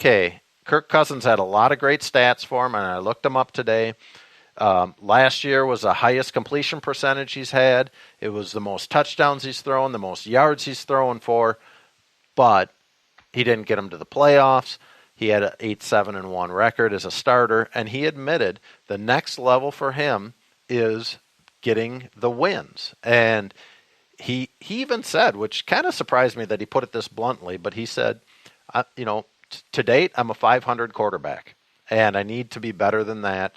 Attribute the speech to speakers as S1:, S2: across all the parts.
S1: Okay, Kirk Cousins had a lot of great stats for him, and I looked them up today. Last year was the highest completion percentage he's had. It was the most touchdowns he's thrown, the most yards he's thrown for, but he didn't get him to the playoffs. He had an 8-7-1 record as a starter, and he admitted the next level for him is getting the wins. And he even said, which kind of surprised me that he put it this bluntly, but he said, to date, I'm a 500 quarterback, and I need to be better than that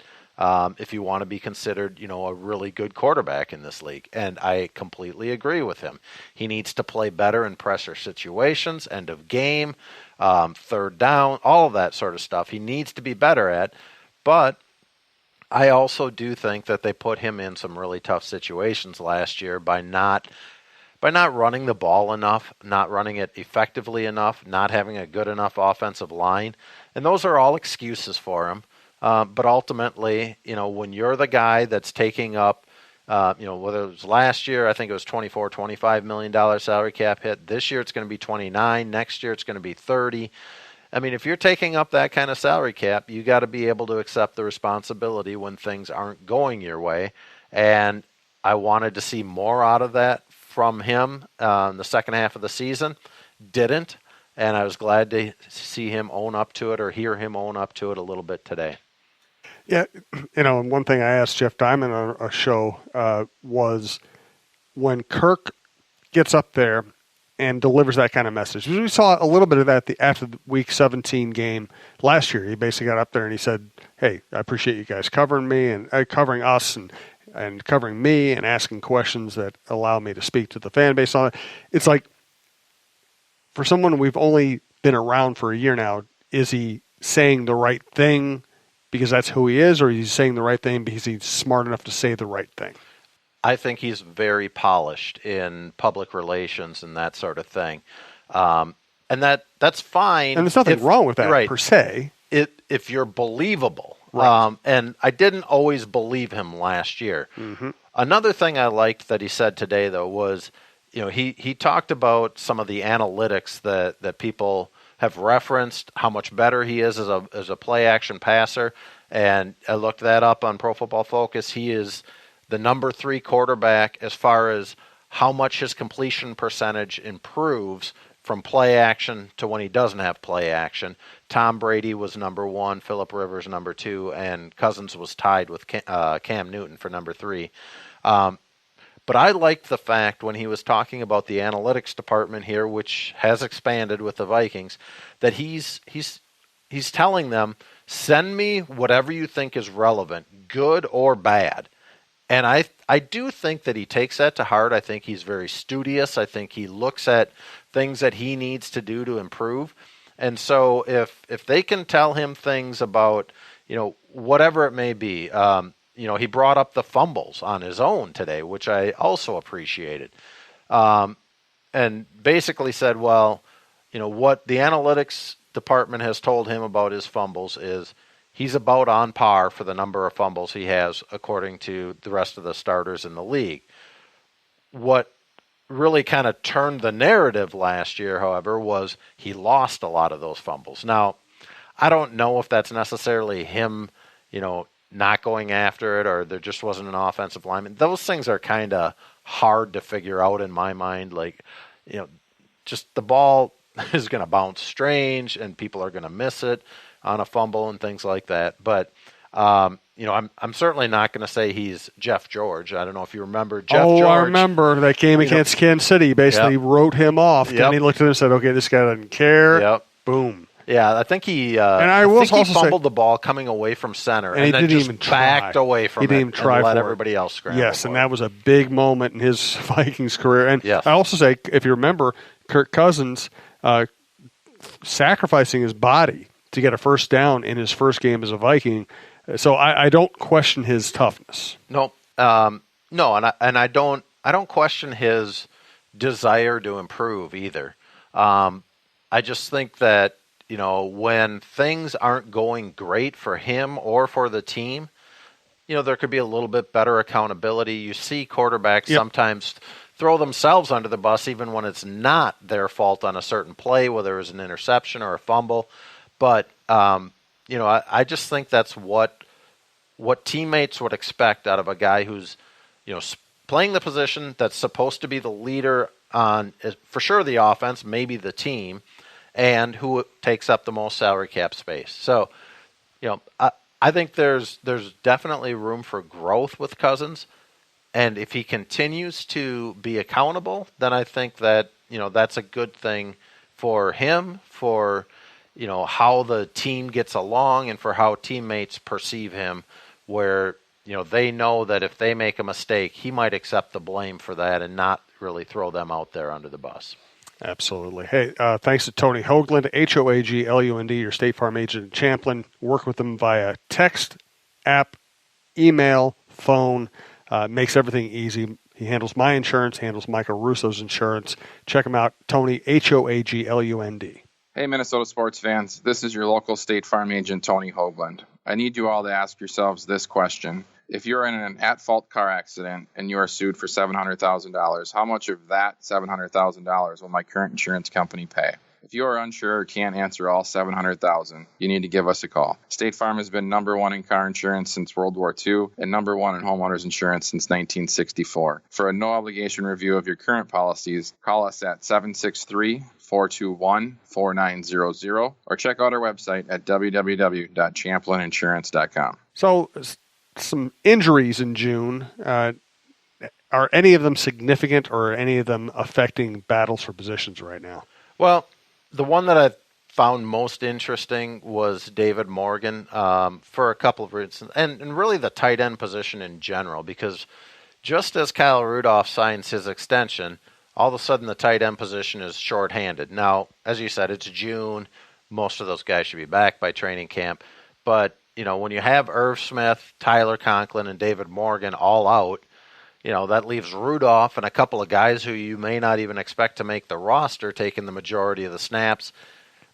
S1: if you want to be considered, a really good quarterback in this league. And I completely agree with him. He needs to play better in pressure situations, end of game, third down, all of that sort of stuff. He needs to be better at, but I also do think that they put him in some really tough situations last year by not running the ball enough, not running it effectively enough, not having a good enough offensive line. And those are all excuses for him. But ultimately, when you're the guy that's taking up, whether it was last year, I think it was $25 million salary cap hit. This year it's going to be 29. Next year it's going to be 30. I mean, if you're taking up that kind of salary cap, you got to be able to accept the responsibility when things aren't going your way. And I wanted to see more out of that from him in the second half of the season. Didn't. And I was glad to see him own up to it or hear him own up to it a little bit today.
S2: Yeah, and one thing I asked Jeff Diamond on a show was when Kirk gets up there and delivers that kind of message. We saw a little bit of that after the Week 17 game last year. He basically got up there and he said, hey, I appreciate you guys covering me and covering us and covering me and asking questions that allow me to speak to the fan base on it. It's like, for someone we've only been around for a year now, is he saying the right thing because that's who he is, or is he saying the right thing because he's smart enough to say the right thing?
S1: I think he's very polished in public relations and that sort of thing. And that's fine.
S2: And there's nothing wrong with that,
S1: right,
S2: per se.
S1: If you're believable.
S2: Right.
S1: And I didn't always believe him last year. Mm-hmm. Another thing I liked that he said today, though, was he talked about some of the analytics that people have referenced, how much better he is as a play-action passer. And I looked that up on Pro Football Focus. He is the number 3 quarterback as far as how much his completion percentage improves from play action to when he doesn't have play action. Tom Brady was number 1, Phillip Rivers number 2, and Cousins was tied with Cam Newton for number 3. But I liked the fact when he was talking about the analytics department here, which has expanded with the Vikings, that he's telling them, send me whatever you think is relevant, good or bad. And I do think that he takes that to heart. I think he's very studious. I think he looks at things that he needs to do to improve. And so if they can tell him things about, whatever it may be, he brought up the fumbles on his own today, which I also appreciated. And basically said, well, what the analytics department has told him about his fumbles is he's about on par for the number of fumbles he has according to the rest of the starters in the league. What really kind of turned the narrative last year, however, was he lost a lot of those fumbles. Now, I don't know if that's necessarily him, not going after it, or there just wasn't an offensive lineman. Those things are kind of hard to figure out in my mind. Like, just the ball is going to bounce strange and people are going to miss it on a fumble and things like that. But, I'm certainly not going to say he's Jeff George. I don't know if you remember Jeff George.
S2: I remember that game against Kansas City. Basically wrote him off. Yep. And he looked at him and said, okay, this guy doesn't care.
S1: Yep.
S2: Boom.
S1: Yeah, I think he fumbled the ball coming away from center and then
S2: didn't
S1: just
S2: even
S1: backed away from
S2: he didn't even try
S1: and let
S2: for
S1: everybody else scramble.
S2: Yes, and that was a big moment in his Vikings career. And
S1: yes.
S2: I also say, if you remember, Kirk Cousins sacrificing his body to get a first down in his first game as a Viking. So I don't question his toughness.
S1: No, and I don't question his desire to improve either. I just think that when things aren't going great for him or for the team, there could be a little bit better accountability. You see quarterbacks sometimes throw themselves under the bus even when it's not their fault on a certain play, whether it was an interception or a fumble. But, I just think that's what teammates would expect out of a guy who's, playing the position that's supposed to be the leader on, for sure, the offense, maybe the team, and who takes up the most salary cap space. So, I think there's definitely room for growth with Cousins. And if he continues to be accountable, then I think that, that's a good thing for him, for, how the team gets along and for how teammates perceive him, where, they know that if they make a mistake, he might accept the blame for that and not really throw them out there under the bus.
S2: Absolutely. Hey, thanks to Tony Hoaglund, Hoaglund, your State Farm agent in Champlin. Work with him via text, app, email, phone. Makes everything easy. He handles my insurance, handles Michael Russo's insurance. Check him out, Tony, Hoaglund.
S3: Hey, Minnesota sports fans. This is your local State Farm agent, Tony Hoaglund. I need you all to ask yourselves this question. If you're in an at-fault car accident and you are sued for $700,000, how much of that $700,000 will my current insurance company pay? If you are unsure or can't answer all $700,000, you need to give us a call. State Farm has been number one in car insurance since World War II and number one in homeowners insurance since 1964. For a no-obligation review of your current policies, call us at 763-421-4900 or check out our website at www.champlininsurance.com.
S2: So, some injuries in June. Are any of them significant, or are any of them affecting battles for positions right now?
S1: Well, the one that I found most interesting was David Morgan for a couple of reasons, and really the tight end position in general, because just as Kyle Rudolph signs his extension, all of a sudden the tight end position is shorthanded. Now, as you said, it's June. Most of those guys should be back by training camp. But, when you have Irv Smith, Tyler Conklin, and David Morgan all out, that leaves Rudolph and a couple of guys who you may not even expect to make the roster taking the majority of the snaps.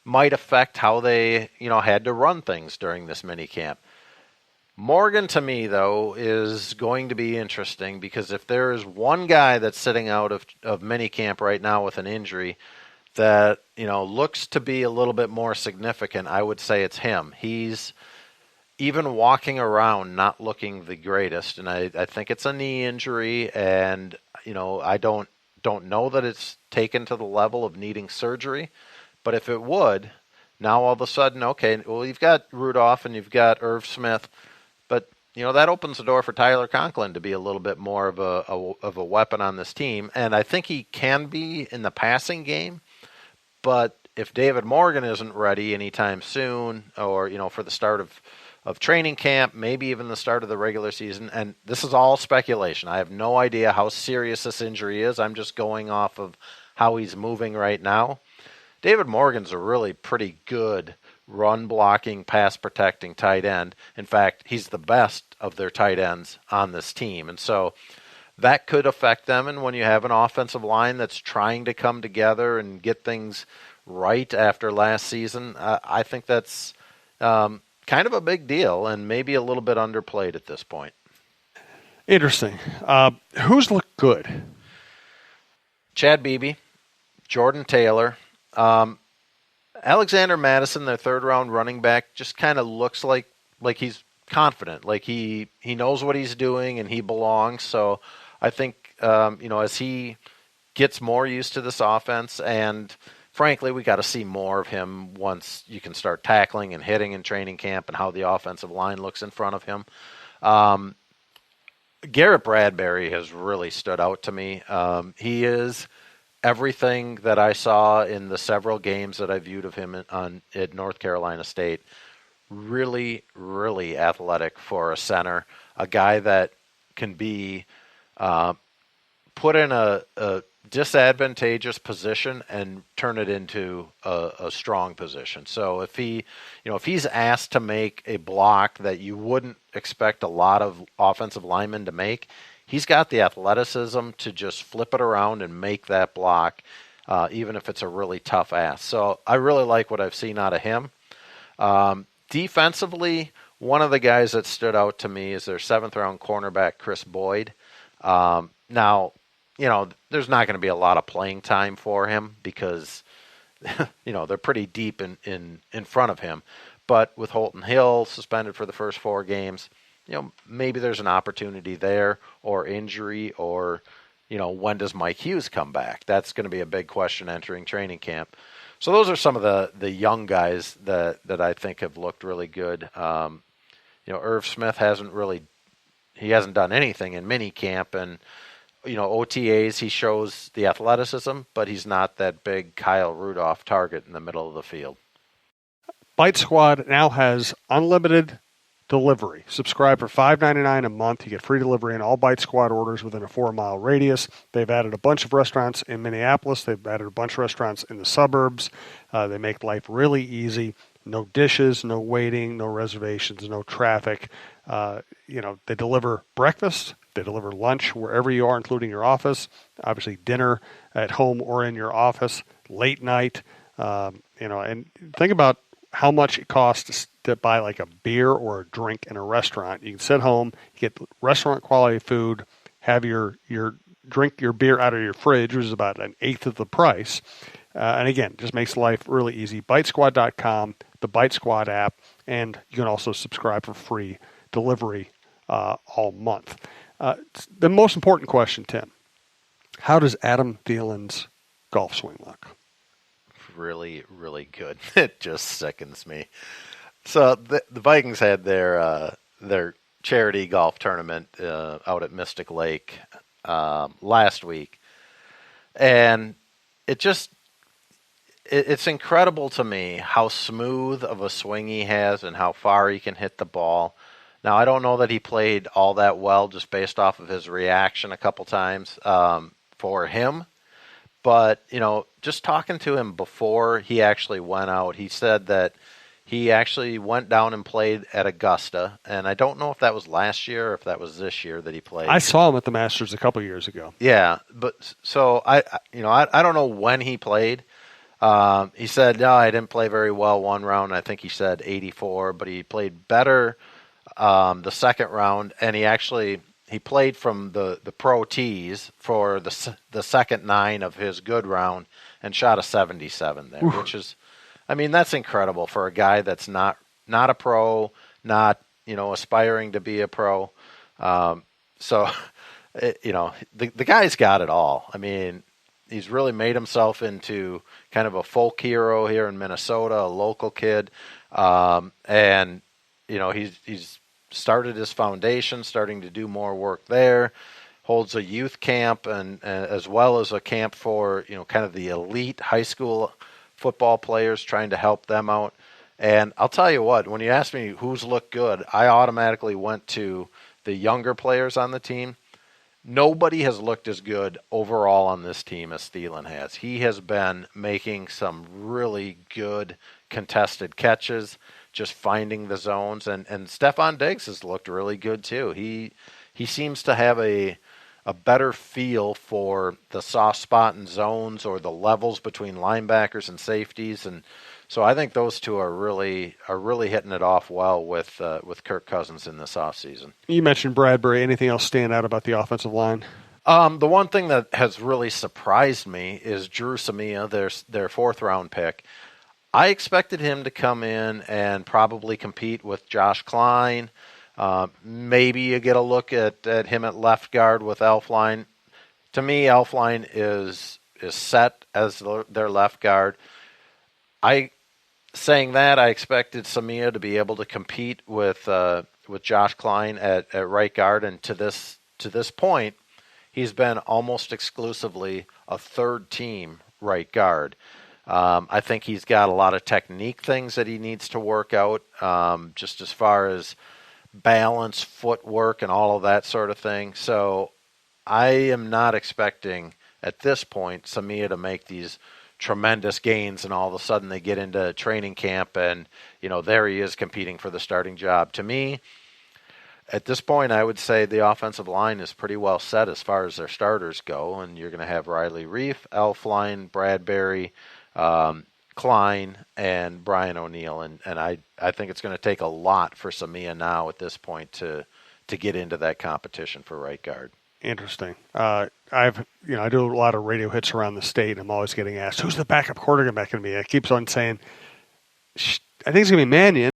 S1: Might affect how they, had to run things during this minicamp. Morgan, to me, though, is going to be interesting because if there is one guy that's sitting out of minicamp right now with an injury that, looks to be a little bit more significant, I would say it's him. He's even walking around not looking the greatest, and I think it's a knee injury, and I don't know that it's taken to the level of needing surgery, but if it would, now all of a sudden, okay, well, you've got Rudolph and you've got Irv Smith, but that opens the door for Tyler Conklin to be a little bit more of a weapon on this team, and I think he can be in the passing game, but if David Morgan isn't ready anytime soon, or for the start of training camp, maybe even the start of the regular season. And this is all speculation. I have no idea how serious this injury is. I'm just going off of how he's moving right now. David Morgan's a really pretty good run-blocking, pass-protecting tight end. In fact, he's the best of their tight ends on this team. And so that could affect them. And when you have an offensive line that's trying to come together and get things right after last season, I think that's kind of a big deal and maybe a little bit underplayed at this point.
S2: Interesting. Who's looked good?
S1: Chad Beebe, Jordan Taylor, Alexander Madison, their third-round running back, just kind of looks like he's confident, like he knows what he's doing and he belongs. So I think as he gets more used to this offense, and frankly, we got to see more of him once you can start tackling and hitting in training camp and how the offensive line looks in front of him. Garrett Bradbury has really stood out to me. He is everything that I saw in the several games that I viewed of him at North Carolina State. Really, really athletic for a center, a guy that can be put in a disadvantageous position and turn it into a strong position. So if he's asked to make a block that you wouldn't expect a lot of offensive linemen to make, he's got the athleticism to just flip it around and make that block, even if it's a really tough ask. So I really like what I've seen out of him. Defensively, one of the guys that stood out to me is their 7th-round cornerback, Chris Boyd. Now, there's not going to be a lot of playing time for him because, they're pretty deep in front of him. But with Holton Hill suspended for the first 4 games, maybe there's an opportunity there, or injury, or, when does Mike Hughes come back? That's going to be a big question entering training camp. So those are some of the young guys that I think have looked really good. Irv Smith hasn't done anything in mini camp, and OTAs, he shows the athleticism, but he's not that big Kyle Rudolph target in the middle of the field.
S2: Bite Squad now has unlimited delivery. Subscribe for $5.99 a month. You get free delivery on all Bite Squad orders within a 4-mile radius. They've added a bunch of restaurants in Minneapolis. They've added a bunch of restaurants in the suburbs. They make life really easy. No dishes, no waiting, no reservations, no traffic. They deliver breakfast. They deliver lunch wherever you are, including your office. Obviously, dinner at home or in your office. Late night. And think about how much it costs to buy like a beer or a drink in a restaurant. You can sit home, get restaurant quality food, have your drink your beer out of your fridge, which is about 1/8 of the price. And again, just makes life really easy. BiteSquad.com, the Bite Squad app, and you can also subscribe for free delivery all month. The most important question, Tim, how does Adam Thielen's golf swing look?
S1: Really, really good. It just sickens me. So the Vikings had their charity golf tournament out at Mystic Lake last week, and it's incredible to me how smooth of a swing he has and how far he can hit the ball. Now, I don't know that he played all that well just based off of his reaction a couple times for him. But, just talking to him before he actually went out, he said that he actually went down and played at Augusta. And I don't know if that was last year or if that was this year that he played.
S2: I saw him at the Masters a couple years ago.
S1: Yeah, but so I don't know when he played. He said, no, I didn't play very well one round. I think he said 84, but he played better the second round, and he played from the pro tees for the second 9 of his good round and shot a 77 there, which is, that's incredible for a guy that's not a pro, not, aspiring to be a pro. The guy's got it all. He's really made himself into kind of a folk hero here in Minnesota, a local kid. And he's started his foundation, starting to do more work there, holds a youth camp and as well as a camp for, kind of the elite high school football players, trying to help them out. And I'll tell you what, when you asked me who's looked good, I automatically went to the younger players on the team. Nobody has looked as good overall on this team as Thielen has. He has been making some really good contested catches, just finding the zones, and Stephon Diggs has looked really good too. He seems to have a better feel for the soft spot and zones or the levels between linebackers and safeties, and so I think those two are really hitting it off well with Kirk Cousins in this offseason. You
S2: mentioned Bradbury. Anything else stand out about the offensive line?
S1: The one thing that has really surprised me is Drew Samia, their 4th round pick. I expected him to come in and probably compete with Josh Klein. Maybe you get a look at him at left guard with Elflein. To me, Elflein is set as their left guard. Saying that, I expected Samia to be able to compete with Josh Klein at right guard, and to this point, he's been almost exclusively a third team right guard. I think he's got a lot of technique things that he needs to work out, just as far as balance, footwork, and all of that sort of thing. So I am not expecting at this point Samia to make these tremendous gains and all of a sudden they get into training camp and, there he is competing for the starting job. To me, at this point, I would say the offensive line is pretty well set as far as their starters go, and you're going to have Riley Reif, Elflein, Bradbury, Klein, and Brian O'Neill, and I think it's going to take a lot for Samia now at this point to get into that competition for right guard.
S2: Interesting. I do a lot of radio hits around the state, and I'm always getting asked, who's the backup quarterback going to be? I keep on saying, I think it's going to be Mannion.